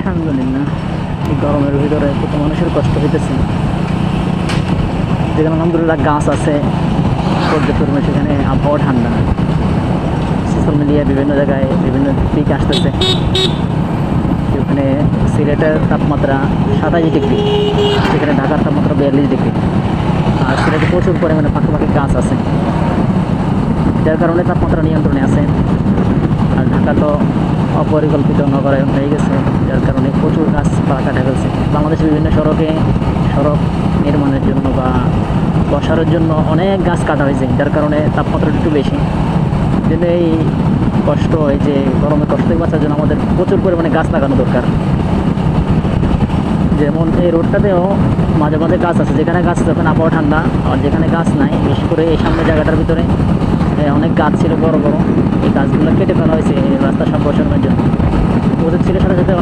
আলহামদুলিল্লাহ, এই গরমের ভিতরে কত মানুষের কষ্ট হইতেছে। যেখানে আলহামদুলিল্লাহ গাছ আছে, পর্যাপ্ত সেখানে আবহাওয়া ঠান্ডা। সোশ্যাল মিডিয়ায় বিভিন্ন জায়গায় বিভিন্ন পিক আসতেছে, যেখানে সিলেটের তাপমাত্রা 27 ডিগ্রি, সেখানে ঢাকার তাপমাত্রা 42 ডিগ্রি। আর সিলেটে প্রচুর পরিমাণে ফাঁকা ফাঁকি গাছ আছে, যার কারণে তাপমাত্রা নিয়ন্ত্রণে আছে। আর ঢাকা তো অপরিকল্পিত নগরায়ন হয়ে গেছে, যার কারণে প্রচুর গাছপালা কাটা ফেলছে। বাংলাদেশের বিভিন্ন সড়ক নির্মাণের জন্য বা বসানোর জন্য অনেক গাছ কাটা হয়েছে, যার কারণে তাপমাত্রা একটু বেশি। কিন্তু এই কষ্ট, এই যে গরমে কষ্ট থেকে বাঁচার জন্য আমাদের প্রচুর পরিমাণে গাছ লাগানো দরকার। যেমন এই রোডটাতেও মাঝে মাঝে গাছ আছে, যেখানে গাছ আছে ওখানে আবহাওয়া ঠান্ডা, আর যেখানে গাছ নাই, বিশেষ করে এই সামনে জায়গাটার ভিতরে অনেক গাছ ছিল বড় বড়, এই গাছগুলো কেটে ফেলা হয়েছে রাস্তা সম্প্রসারণের জন্য। ওদের ছিল সাথে সাথে